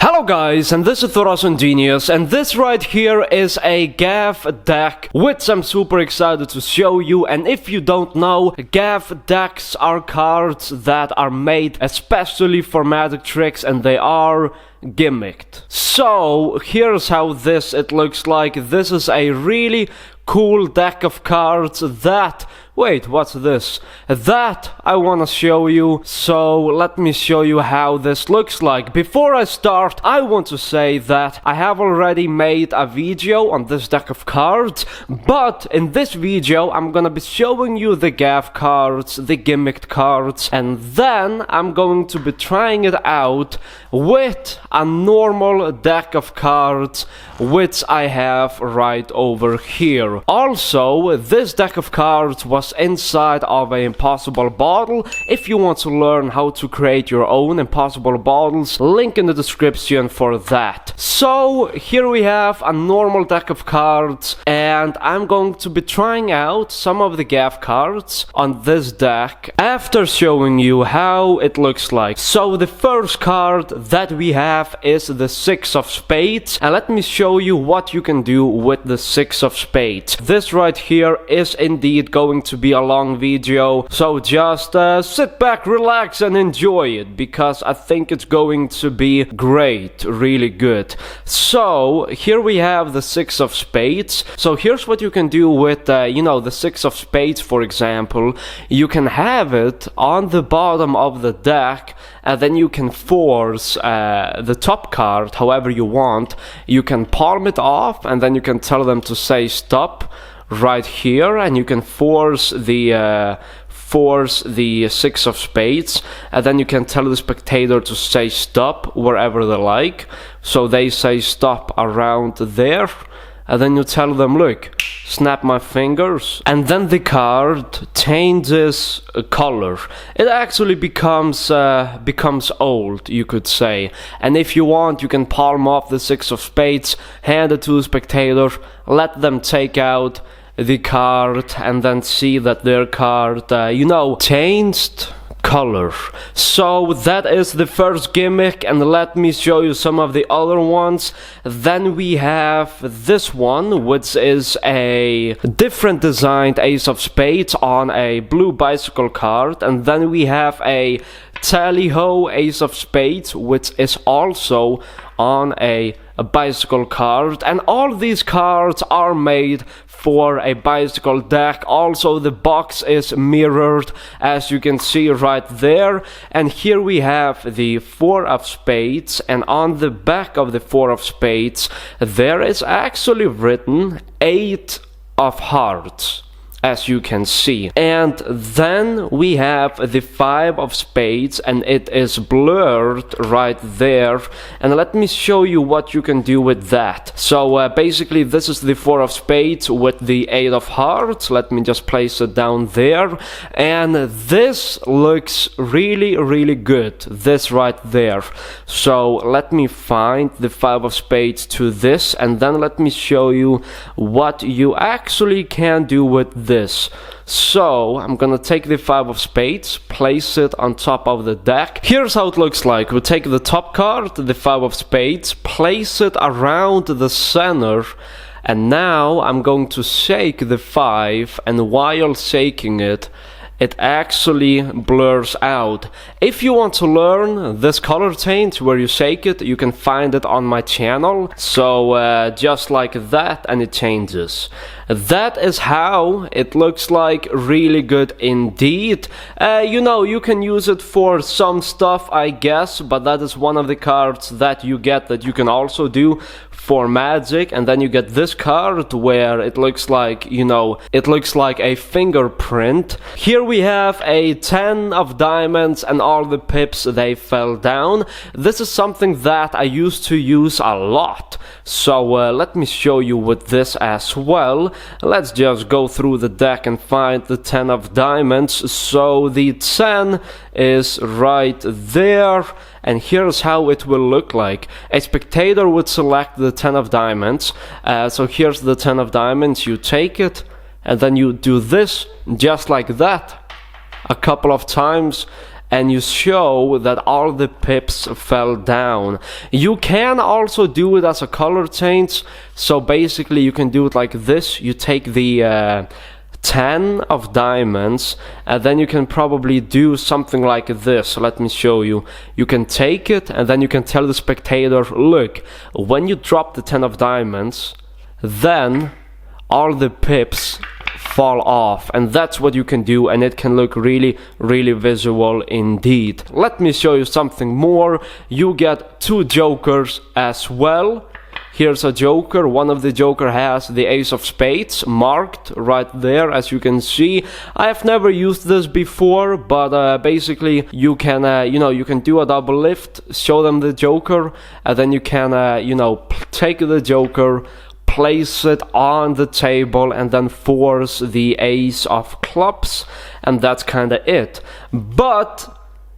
Hello guys, and this is TheRussianGenius, and this right here is a gaff deck which I'm super excited to show you. And if you don't know, gaff decks are cards that are made especially for magic tricks, and they are gimmicked. So here's how it looks like. This is a really cool deck of cards that, wait, what's this? That I want to show you, so let me show you how this looks like. Before I start, I want to say that I have already made a video on this deck of cards, but in this video I'm gonna be showing you the gaff cards, the gimmicked cards, and then I'm going to be trying it out with a normal deck of cards which I have right over here. Also, this deck of cards was inside of an impossible bottle. If you want to learn how to create your own impossible bottles, link in the description for that. So here we have a normal deck of cards, and I'm going to be trying out some of the gaff cards on this deck after showing you how it looks like. So the first card that we have is the Six of Spades, and let me show you what you can do with the Six of Spades. This right here is indeed going to be a long video, so just sit back, relax and enjoy it, because I think it's going to be great, really good. So here we have the Six of Spades. So here's what you can do with the Six of Spades. For example, you can have it on the bottom of the deck, and then you can force the top card however you want. You can palm it off, and then you can tell them to say stop right here, and you can force the Six of Spades, and then you can tell the spectator to say stop wherever they like. So they say stop around there, and then you tell them, look, snap my fingers, and then the card changes color. It actually becomes old, you could say. And if you want, you can palm off the Six of Spades, hand it to the spectator, let them take out the card, and then see that their card, changed color. So that is the first gimmick, and let me show you some of the other ones. Then we have this one, which is a different designed Ace of Spades on a blue bicycle card, and then we have a tally-ho Ace of Spades, which is also on a bicycle card, and all these cards are made for a bicycle deck. Also, the box is mirrored, as you can see right there. And here we have the Four of Spades, and on the back of the Four of Spades there is actually written Eight of Hearts, as you can see. And then we have the Five of Spades, and it is blurred right there, and let me show you what you can do with that. So basically this is the Four of Spades with the Eight of Hearts. Let me just place it down there, and this looks really good, this right there. So let me find the Five of Spades to this, and then let me show you what you actually can do with this. So I'm gonna take the Five of Spades, place it on top of the deck. Here's how it looks like. We take the top card, the Five of Spades, place it around the center, and now I'm going to shake the five, and while shaking it, it actually blurs out. If you want to learn this color change where you shake it, you can find it on my channel. So just like that, and it changes. That is how it looks like, really good indeed. You can use it for some stuff, I guess, but that is one of the cards that you get that you can also do for magic. And then you get this card where it looks like, it looks like a fingerprint. Here we have a 10 of diamonds, and all the pips, they fell down. This is something that I used to use a lot. So let me show you with this as well. Let's just go through the deck and find the 10 of diamonds. So the 10 is right there, and here's how it will look like. A spectator would select the 10 of diamonds. So here's the 10 of diamonds. You take it, and then you do this just like that a couple of times, and you show that all the pips fell down. You can also do it as a color change, so basically you can do it like this. You take the 10 of diamonds, and then you can probably do something like this. So let me show you. You can take it, and then you can tell the spectator, look, when you drop the 10 of diamonds, then all the pips fall off, and that's what you can do, and it can look really, really visual indeed. Let me show you something more. You get 2 jokers as well. Here's a joker. One of the joker has the ace of spades marked right there, as you can see. I have never used this before, but basically you can you can do a double lift, show them the joker, and then you can take the joker, place it on the table, and then force the ace of clubs, and that's kind of it. But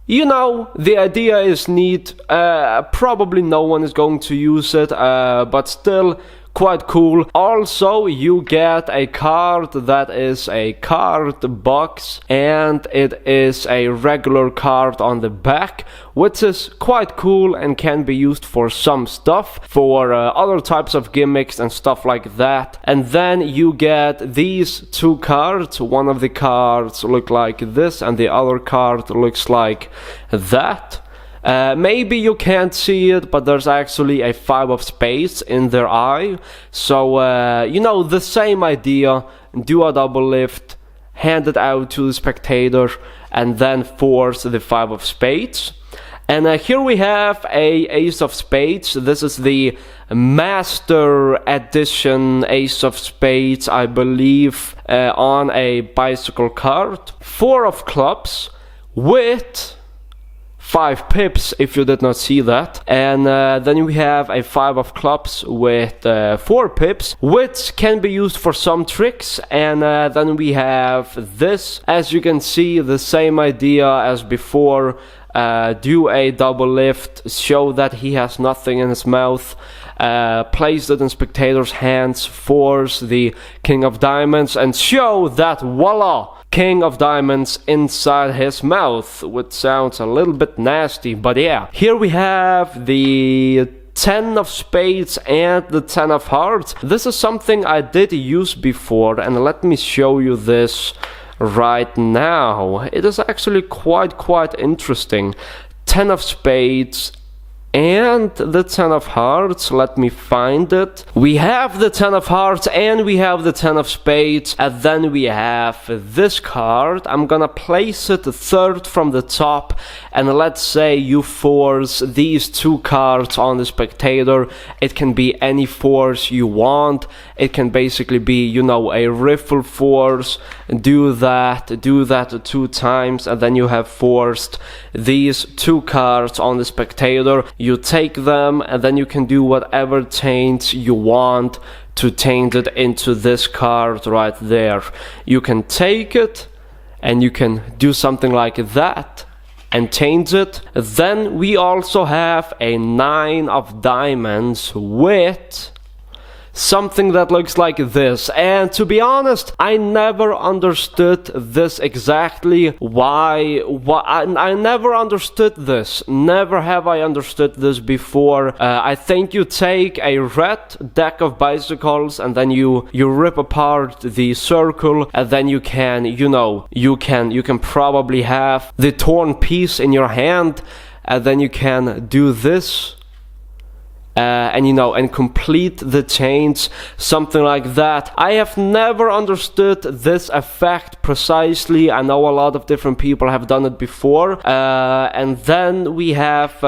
the idea is neat. Probably no one is going to use it, but still quite cool. Also, you get a card that is a card box, and it is a regular card on the back, which is quite cool and can be used for some stuff, for other types of gimmicks and stuff like that. And then you get these 2 cards. One of the cards look like this, and the other card looks like that. Maybe you can't see it, but there's actually a 5 of spades in their eye. So, the same idea. Do a double lift, hand it out to the spectator, and then force the 5 of spades. And here we have a ace of spades. This is the Master Edition ace of spades, I believe, on a bicycle card. 4 of clubs with 5 pips, if you did not see that. And then we have a 5 of clubs with 4 pips, which can be used for some tricks. And then we have this. As you can see, the same idea as before. Do a double lift, show that he has nothing in his mouth, place it in spectators' hands, force the king of diamonds, and show that, voila, king of diamonds inside his mouth, which sounds a little bit nasty, but yeah. Here we have the 10 of spades and the 10 of hearts. This is something I did use before, and let me show you this right now. It is actually quite interesting. 10 of spades and the 10 of hearts. Let me find it. We have the 10 of hearts and we have the 10 of spades, and then we have this card. I'm gonna place it 3rd from the top, and let's say you force these 2 cards on the spectator. It can be any force you want. It can basically be, a riffle force. Do that 2 times, and then you have forced these 2 cards on the spectator. You take them, and then you can do whatever change you want to change it into this card right there. You can take it, and you can do something like that and change it. Then we also have a 9 of diamonds with something that looks like this. And to be honest, I never understood this exactly. Why I never understood this. Never have I understood this before. I think you take a red deck of bicycles, and then you rip apart the circle, and then you can probably have the torn piece in your hand, and then you can do this. And complete the change, something like that. I have never understood this effect precisely. I know a lot of different people have done it before. And then we have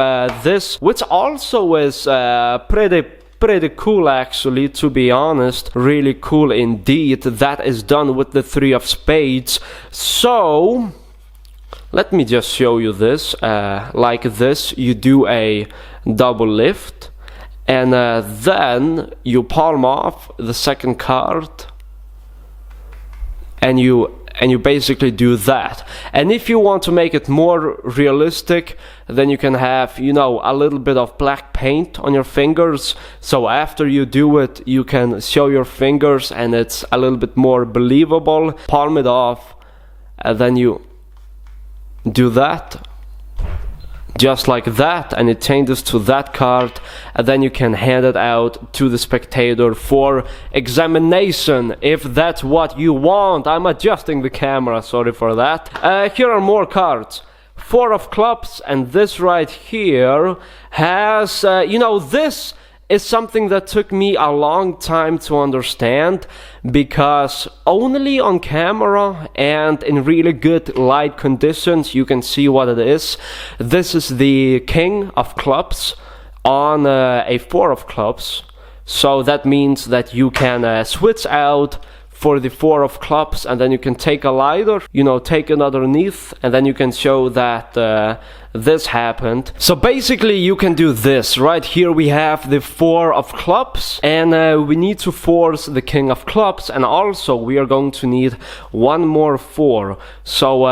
this, which also is pretty cool, actually, to be honest. Really cool indeed. That is done with the 3 of spades. So let me just show you this. Like this, you do a double lift, and then you palm off the 2nd card, and you basically do that. And if you want to make it more realistic, then you can have, a little bit of black paint on your fingers. So after you do it, you can show your fingers, and it's a little bit more believable. Palm it off, and then you do that. just like that, and it changes to that card, and then you can hand it out to the spectator for examination if that's what you want. I'm adjusting the camera, sorry for that. Here are more cards. 4 of clubs, and this right here has, this is something that took me a long time to understand, because only on camera and in really good light conditions you can see what it is. This is the king of clubs on a 4 of clubs, so that means that you can switch out for the 4 of clubs, and then you can take a lighter, take it underneath, and then you can show that this happened. So basically you can do this. Right here we have the 4 of clubs, and we need to force the king of clubs, and also we are going to need one more 4. So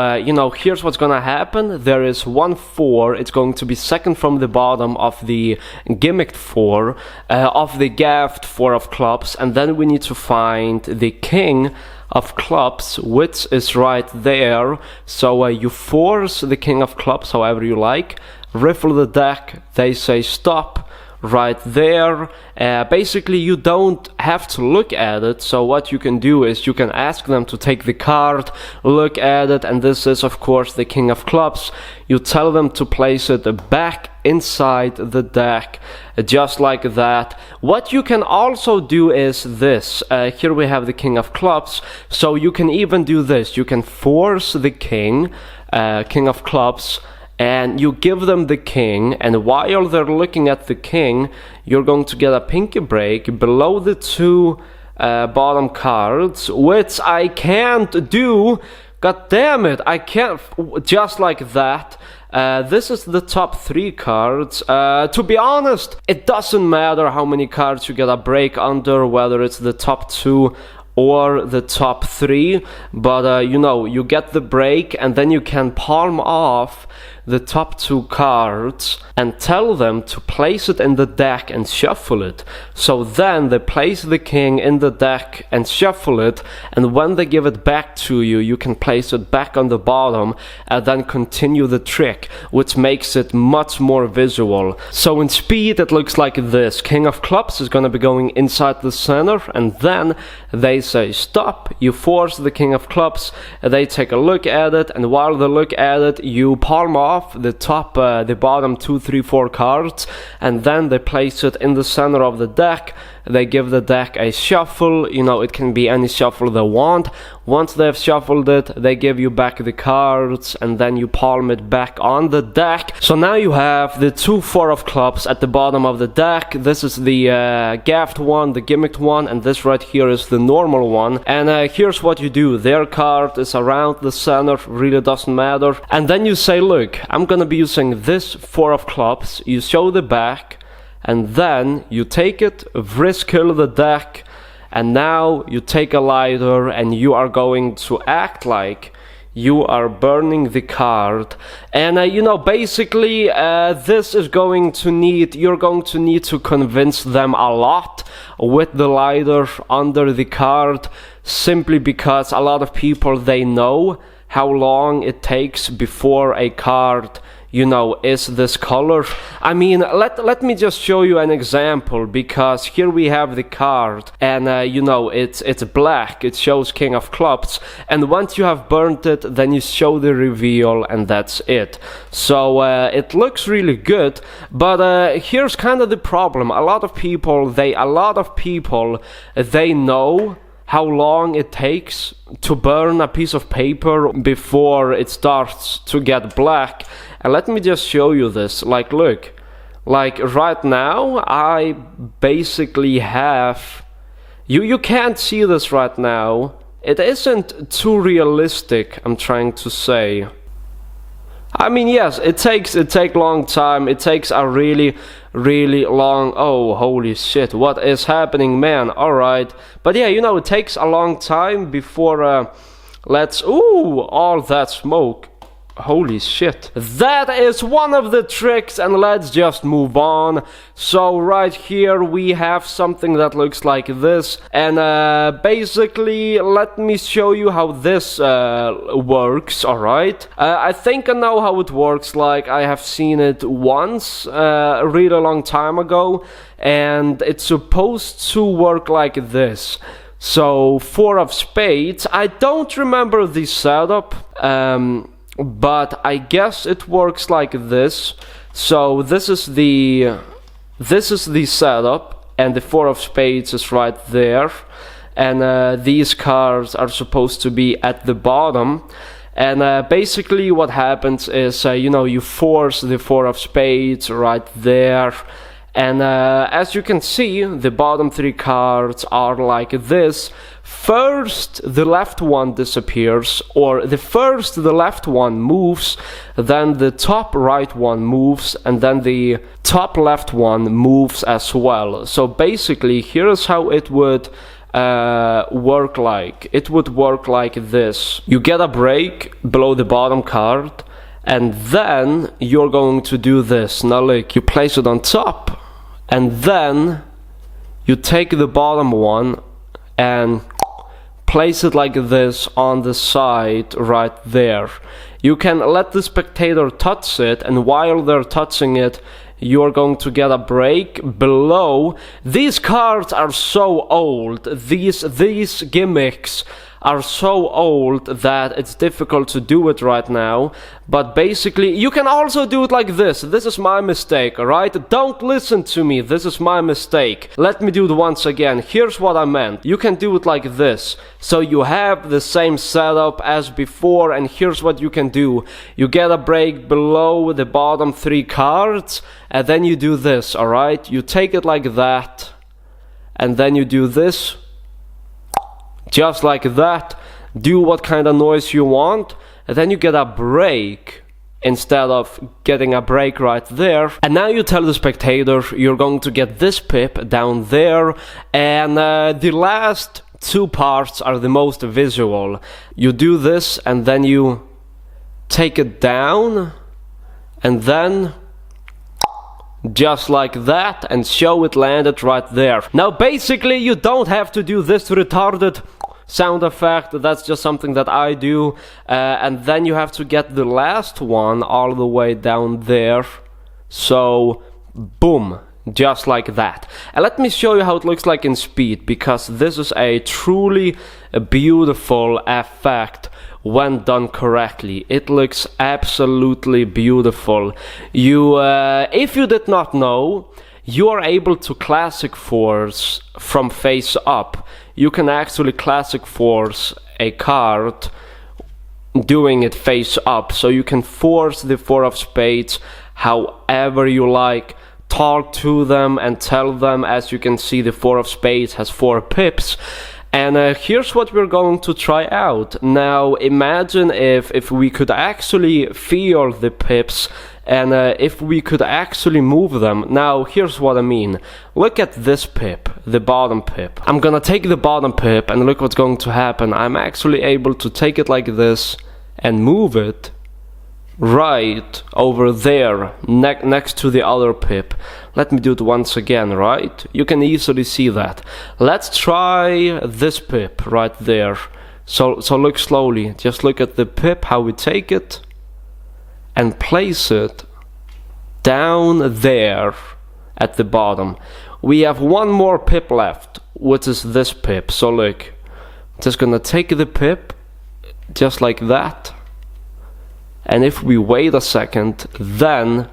here's what's gonna happen. There is one 4, it's going to be second from the bottom of the gimmicked 4, of the gaffed 4 of clubs, and then we need to find the king of clubs, which is right there. So you force the king of clubs however you like, riffle the deck, they say stop right there. Basically you don't have to look at it, so what you can do is you can ask them to take the card, look at it, and this is of course the king of clubs. You tell them to place it back inside the deck, just like that. What you can also do is this. Here we have the king of clubs, so you can even do this. You can force the king of clubs, and you give them the king, and while they're looking at the king, you're going to get a pinky break below the 2 bottom cards, which I can't do. God damn it, I can't, just like that. This is the top 3 cards. To be honest, it doesn't matter how many cards you get a break under, whether it's the top 2 or the top 3, but you get the break, and then you can palm off the top 2 cards and tell them to place it in the deck and shuffle it. So then they place the king in the deck and shuffle it, and when they give it back to you, you can place it back on the bottom and then continue the trick, which makes it much more visual. So in speed it looks like this. King of clubs is going to be going inside the center, and then they say stop, you force the king of clubs, they take a look at it, and while they look at it, you palm off the bottom 2, 3, 4 cards, and then they place it in the center of the deck. They give the deck a shuffle, it can be any shuffle they want. Once they've shuffled it, they give you back the cards, and then you palm it back on the deck. So now you have the 2 4 of clubs at the bottom of the deck. This is the gaffed one, the gimmicked one, and this right here is the normal one. And here's what you do. Their card is around the center, really doesn't matter. And then you say, look, I'm gonna be using this 4 of clubs. You show the back, and then you take it, vriskill the deck, and now you take a lighter and you are going to act like you are burning the card. And basically this is going to need, you're going to need to convince them a lot with the lighter under the card, simply because a lot of people, they know how long it takes before a card is this color. I mean, let me just show you an example, because here we have the card, and it's black, it shows king of clubs, and once you have burnt it, then you show the reveal, and that's it. So it looks really good, but here's kind of the problem. A lot of people, they know how long it takes to burn a piece of paper before it starts to get black. And let me just show you this. Like, look, like right now I basically have, you can't see this right now, it isn't too realistic, I'm trying to say. I mean, yes, it takes long time, it takes a really long, oh holy shit, what is happening, man? Alright, but yeah, it takes a long time before all that smoke. Holy shit. That is one of the tricks, and let's just move on. So right here we have something that looks like this, and basically let me show you how this works, alright? I think I know how it works, like I have seen it once, a really long time ago, and it's supposed to work like this. So 4 of spades, I don't remember the setup, but I guess it works like this. So this is the setup, and the 4 of spades is right there, and these cards are supposed to be at the bottom. And basically what happens is, you know, you force the 4 of spades right there, and as you can see, the bottom 3 cards are like this. First the left one disappears, or the left one moves, then the top right one moves, and then the top left one moves as well. So basically here's how it would work like. It would work like this. You get a break below the bottom card, and then you're going to do this. Now look, you place it on top, and then you take the bottom one and place it like this on the side right there. You can let the spectator touch it, and while they're touching it, you're going to get a break below. These cards are so old, these gimmicks are so old that it's difficult to do it right now. But basically, you can also do it like this. This is my mistake, alright? Don't listen to me, this is my mistake. Let me do it once again. Here's what I meant. You can do it like this. So you have the same setup as before, and here's what you can do. You get a break below the bottom 3 cards, and then you do this, alright? You take it like that, and then you do this. Just like that. Do what kind of noise you want, and then you get a break instead of getting a break right there. And now you tell the spectator you're going to get this pip down there, and the last 2 parts are the most visual. You do this, and then you take it down, and then just like that, and show it landed right there. Now basically you don't have to do this retarded sound effect, that's just something that I do, and then you have to get the last one all the way down there. So boom, just like that. And let me show you how it looks like in speed, because this is a truly beautiful effect when done correctly. It looks absolutely beautiful. You if you did not know, you are able to classic force from face up. You can actually classic force a card doing it face up, so you can force the 4 of spades however you like. Talk to them and tell them. As you can see, the 4 of spades has 4 pips. And here's what we're going to try out. Now imagine if we could actually feel the pips, and if we could actually move them. Now here's what I mean. Look at this pip, the bottom pip. I'm gonna take the bottom pip, and look what's going to happen. I'm actually able to take it like this and move it right over there next to the other pip. Let me do it once again, right? You can easily see that. Let's try this pip right there. So look slowly. Just look at the pip, how we take it and place it down there at the bottom. We have one more pip left, which is this pip. So look, just gonna take the pip just like that, and if we wait a second, then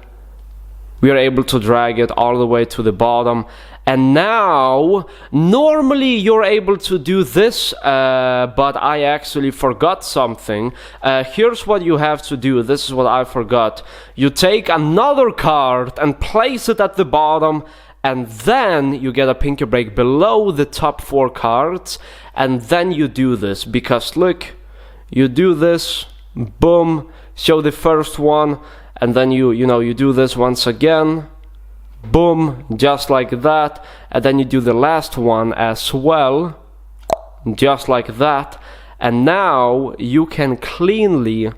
we are able to drag it all the way to the bottom. And now, normally you're able to do this, but I actually forgot something. Here's what you have to do. This is what I forgot. You take another card and place it at the bottom, and then you get a pinky break below the top 4 cards, and then you do this. Because look, you do this, boom, show the first one, and then you do this once again, boom, just like that, and then you do the last one as well, just like that. And now you can cleanly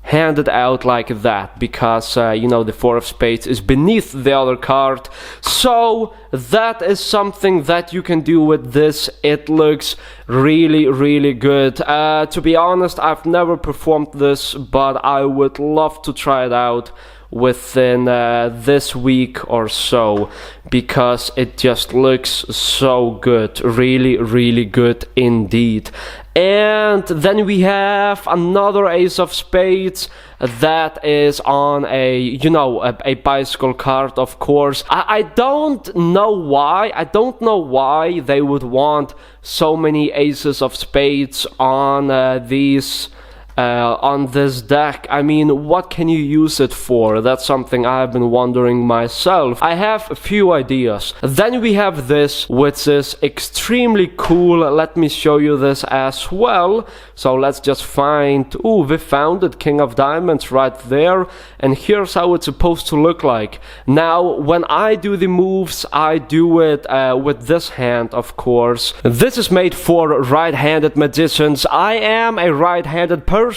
handed out like that, because you know, the 4 of spades is beneath the other card. So that is something that you can do with this. It looks really good. To be honest, I've never performed this, but I would love to try it out within this week or so, because it just looks so good. Really good indeed. And then we have another ace of spades that is on a, you know, a bicycle card, of course. I don't know why. I don't know why they would want so many aces of spades on these on this deck. I mean, what can you use it for? That's something I've been wondering myself. I have a few ideas. Then we have this, which is extremely cool. Let me show you this as well. So let's just find, ooh, we found it, King of Diamonds right there. And here's how it's supposed to look like. Now, when I do the moves, I do it with this hand, of course. This is made for right-handed magicians. I am a right-handed person,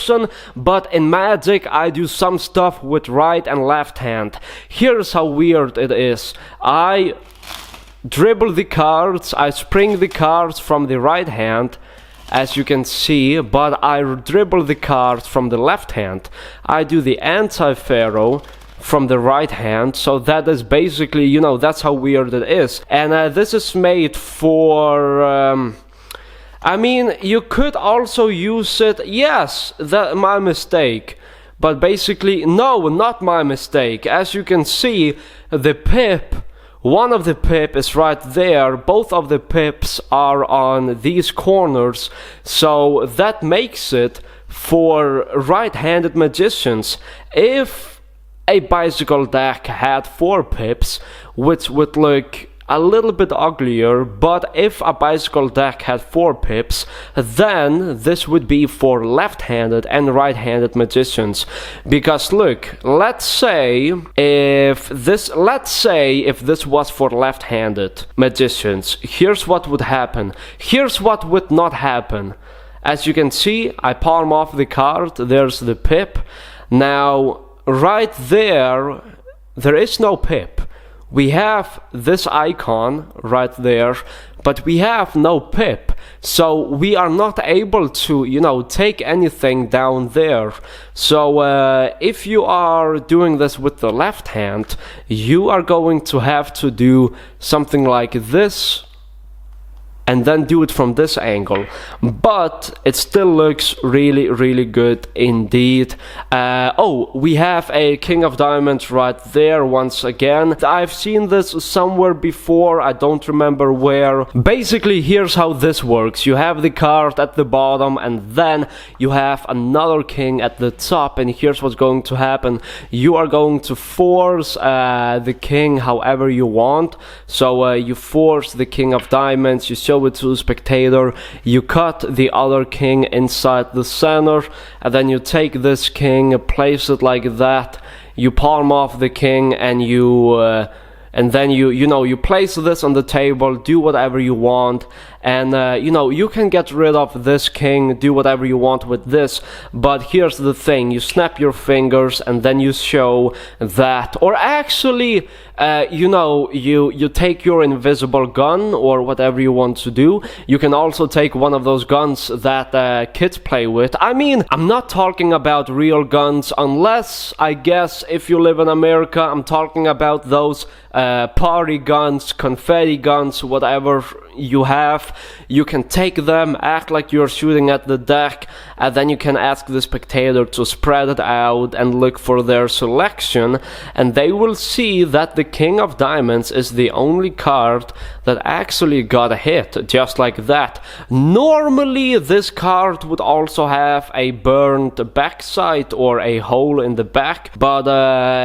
but in Magic I do some stuff with right and left hand. Here's how weird it is. I dribble the cards, I spring the cards from the right hand, as you can see, but I dribble the cards from the left hand. I do the anti-pharaoh from the right hand, so that is basically, you know, that's how weird it is. And this is made for I mean, you could also use it. Yes, that my mistake. But basically, no, not my mistake. As you can see, the pip, one of the pip is right there. Both of the pips are on these corners. So that makes it for right-handed magicians. If a bicycle deck had 4 pips, which would look a little bit uglier, but if a bicycle deck had 4 pips, then this would be for left-handed and right-handed magicians. Because look, let's say if this was for left-handed magicians, here's what would happen. Here's what would not happen. As you can see, I palm off the card, there's the pip. Now, right there is no pip. We have this icon right there, but we have no pip, so we are not able to, you know, take anything down there. So if you are doing this with the left hand, you are going to have to do something like this, and then do it from this angle, but it still looks really good indeed. Oh, we have a King of Diamonds right there once again. I've seen this somewhere before, I don't remember where. Basically, here's how this works. You have the card at the bottom, and then you have another king at the top, and here's what's going to happen. You are going to force the king however you want. So you force the King of Diamonds, you show it to the spectator, you cut the other king inside the center, and then you take this king, place it like that, you palm off the king, and then you place this on the table, do whatever you want, and you can get rid of this king, do whatever you want with this. But here's the thing, you snap your fingers and then you show that, or actually you take your invisible gun or whatever you want to do. You can also take one of those guns that kids play with. I mean, I'm not talking about real guns, unless, I guess, if you live in America, I'm talking about those party guns, confetti guns, whatever you have. You can take them, act like you're shooting at the deck, and then you can ask the spectator to spread it out and look for their selection, and they will see that the King of Diamonds is the only card that actually got a hit, just like that. Normally this card would also have a burned backside or a hole in the back, but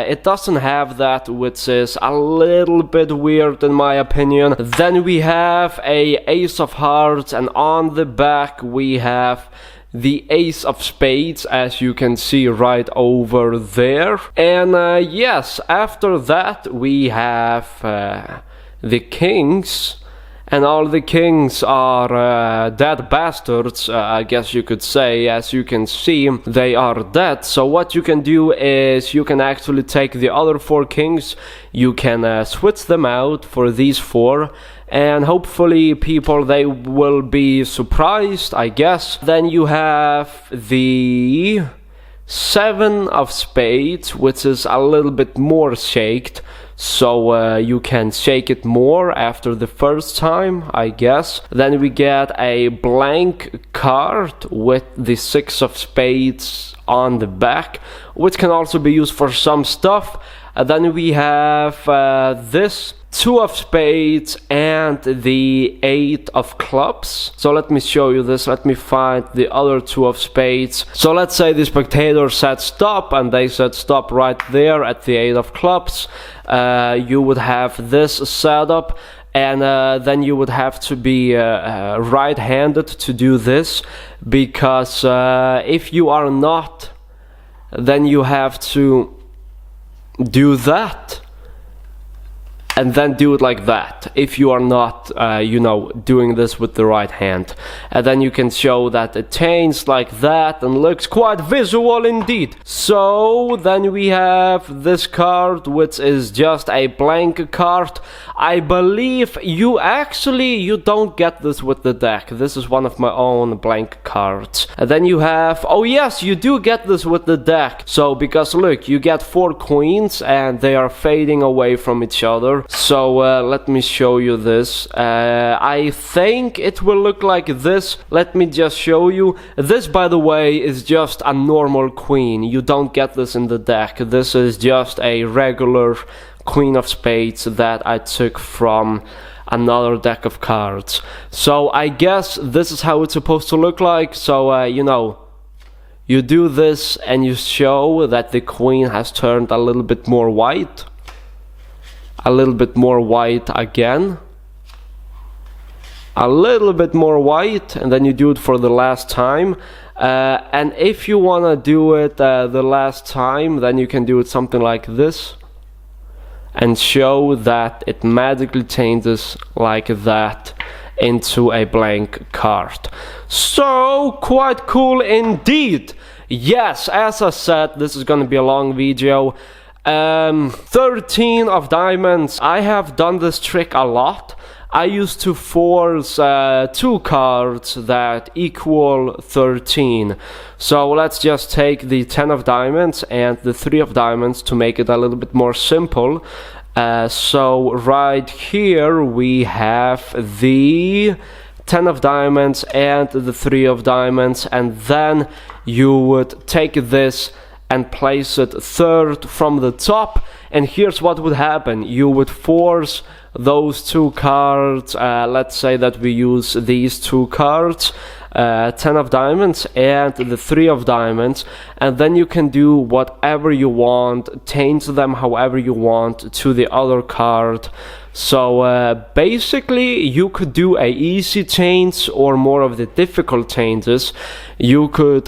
it doesn't have that, which is a little bit weird in my opinion. Then we have a Ace of Hearts, and on the back we have the Ace of Spades, as you can see right over there. And yes, after that we have the Kings, and all the kings are dead bastards, I guess you could say. As you can see, they are dead. So what you can do is you can actually take the other 4 kings, you can switch them out for these 4, and hopefully people, they will be surprised, I guess. Then you have the 7 of spades, which is a little bit more shaked, so you can shake it more after the first time, I guess. Then we get a blank card with the 6 of spades on the back, which can also be used for some stuff. Then we have this 2 of spades and the 8 of clubs. So let me show you this. Let me find the other 2 of spades. So let's say the spectator said stop, and they said stop right there at the 8 of clubs. You would have this setup, and then you would have to be right-handed to do this, because if you are not, then you have to do that and then do it like that, if you are not, you know, doing this with the right hand. And then you can show that it changed like that and looks quite visual indeed. So then we have this card, which is just a blank card. I believe you don't get this with the deck. This is one of my own blank cards. And then you have, oh yes, you do get this with the deck. So, because look, you get 4 queens and they are fading away from each other. So let me show you this. I think it will look like this. Let me just show you. This, by the way, is just a normal queen. You don't get this in the deck. This is just a regular queen of spades that I took from another deck of cards. So I guess this is how it's supposed to look like. So you know, you do this and you show that the queen has turned a little bit more white. A little bit more white again, a little bit more white, and then you do it for the last time. And if you want to do it the last time, then you can do it something like this and show that it magically changes like that into a blank card. So quite cool indeed. Yes, as I said, this is going to be a long video. 13 of diamonds. I have done this trick a lot. I used to force 2 cards that equal 13. So let's just take the 10 of diamonds and the 3 of diamonds to make it a little bit more simple. So right here we have the 10 of diamonds and the 3 of diamonds, and then you would take this and place it 3rd from the top, and here's what would happen. You would force those 2 cards, let's say that we use these 2 cards, 10 of diamonds and the 3 of diamonds, and then you can do whatever you want, change them however you want to the other card. So basically you could do a easy change or more of the difficult changes. You could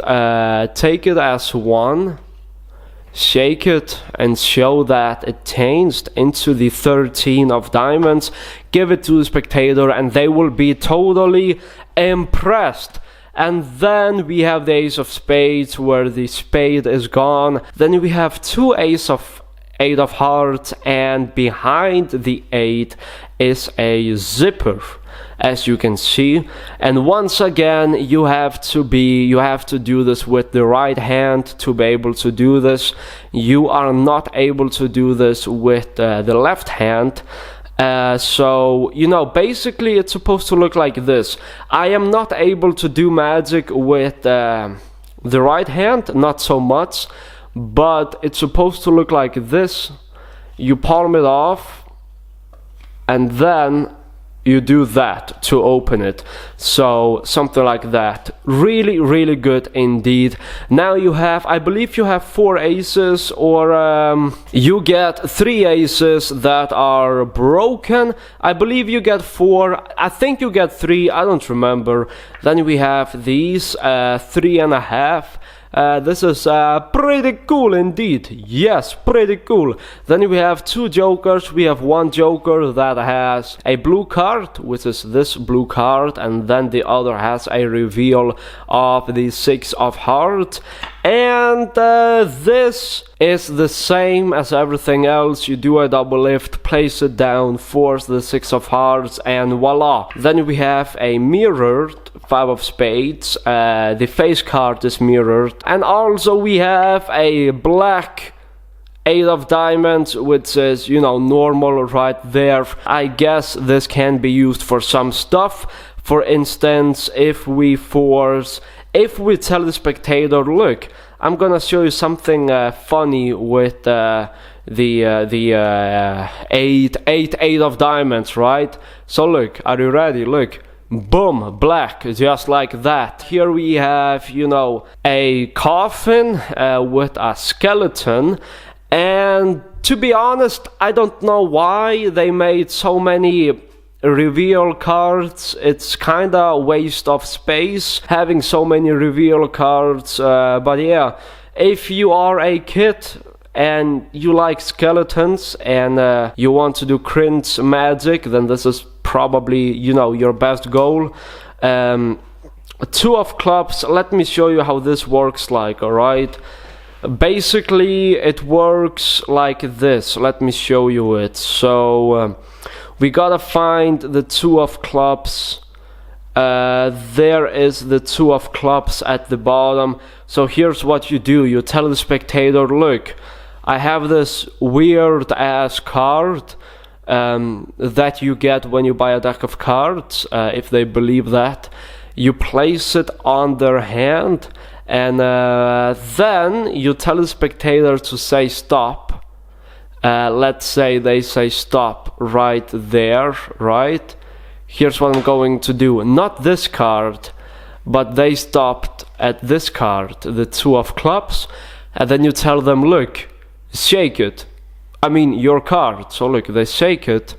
take it as 1, shake it and show that it changed into the 13 of diamonds, give it to the spectator, and they will be totally impressed. And then we have the ace of spades, where the spade is gone. Then we have 2 8 of hearts, and behind the 8 is a zipper, as you can see. And once again, you have to do this with the right hand to be able to do this. You are not able to do this with the left hand. So, you know, basically it's supposed to look like this. I am not able to do magic with the right hand, not so much, but it's supposed to look like this. You palm it off, and then you do that to open it. So something like that. Really, really good indeed. Now you have, I believe you have 4 aces, or you get 3 aces that are broken. I believe you get 4. I think you get 3. I don't remember. Then we have these 3.5. This is pretty cool indeed. Yes, pretty cool. Then we have two jokers. We have one joker that has a blue card, which is this blue card, and then the other has a reveal of the six of hearts. And this is the same as everything else. You do a double lift, place it down, force the six of hearts, and voila. Then we have a mirrored five of spades. The face card is mirrored. And also we have a black eight of diamonds, which is, you know, normal right there. I guess this can be used for some stuff. For instance, if we tell the spectator, look, I'm gonna show you something funny with the eight of diamonds, right? So look, are you ready? Look, boom, black, just like that. Here we have, you know, a coffin with a skeleton. And to be honest, I don't know why they made so many reveal cards. It's kinda a waste of space having so many reveal cards, but yeah, if you are a kid and you like skeletons and you want to do cringe magic, then this is probably, you know, your best goal. Two of clubs, let me show you how this works like, alright? Basically it works like this. Let me show you it. So we gotta find the two of clubs. There is the two of clubs at the bottom. So here's what you do. You tell the spectator, look, I have this weird ass card that you get when you buy a deck of cards, if they believe that. You place it on their hand, and then you tell the spectator to say stop. Let's say they say stop right there, right? Here's what I'm going to do. Not this card, but they stopped at this card, the two of clubs, and then you tell them, look, shake it. I mean, your card. So look, they shake it,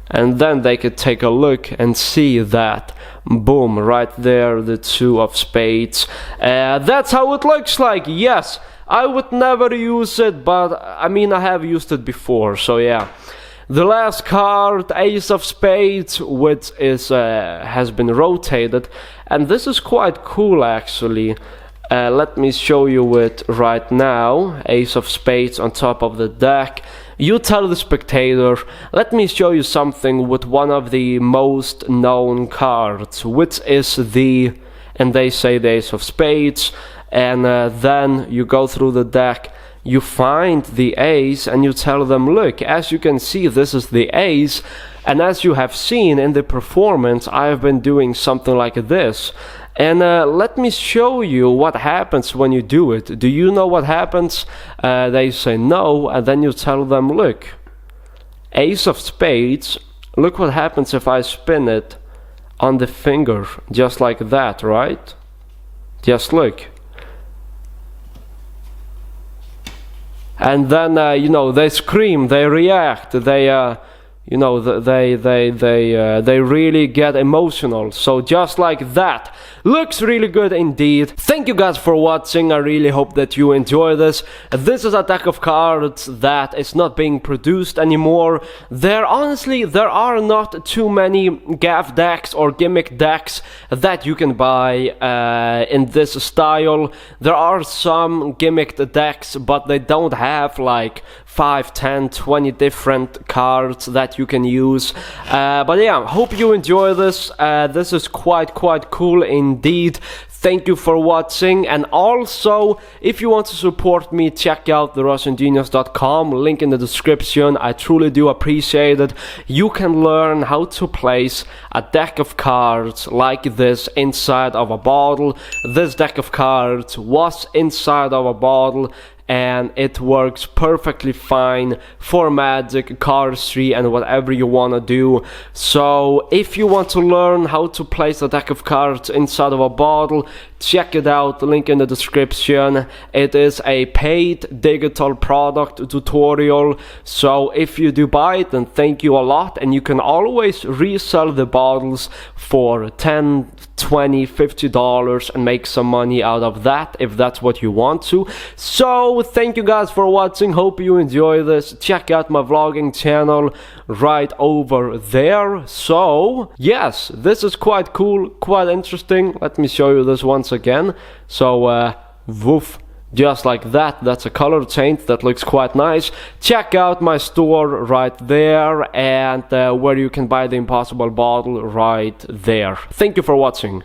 and then they could take a look and see that, boom, right there, the two of spades. That's how it looks like, yes. I would never use it, but I mean, I have used it before, so yeah. The last card, ace of spades, which is has been rotated, and this is quite cool actually. Let me show you it right now. Ace of spades on top of the deck. You tell the spectator, let me show you something with one of the most known cards, which is the, and they say the ace of spades. And then you go through the deck, you find the ace, and you tell them, look, as you can see, this is the ace, and as you have seen in the performance, I have been doing something like this. And let me show you what happens when you do it. Do you know what happens? They say no, and then you tell them, look, ace of spades, look what happens if I spin it on the finger, just like that, right? Just look. And then, you know, they scream, they react, they, you know, they really get emotional. So just like that. Looks really good indeed. Thank you guys for watching. I really hope that you enjoy this. This is a deck of cards that is not being produced anymore. Honestly, there are not too many gaff decks or gimmick decks that you can buy in this style. There are some gimmicked decks, but they don't have like 5, 10, 20 different cards that you can use. But yeah, hope you enjoy this. This is quite cool indeed. Thank you for watching, and also if you want to support me, check out TheRussianGenius.com, link in the description. I truly do appreciate it. You can learn how to place a deck of cards like this inside of a bottle. This deck of cards was inside of a bottle, and it works perfectly fine for magic, cardistry, and whatever you want to do. So if you want to learn how to place a deck of cards inside of a bottle, check it out, link in the description. It is a paid digital product tutorial, so if you do buy it, then thank you a lot, and you can always resell the bottles for $10, $20, $50 and make some money out of that if that's what you want to. So thank you guys for watching, hope you enjoy this. Check out my vlogging channel right over there. So yes, this is quite cool, quite interesting. Let me show you this once again. So woof, just like that. That's a color change that looks quite nice. Check out my store right there, and where you can buy the impossible bottle right there. Thank you for watching.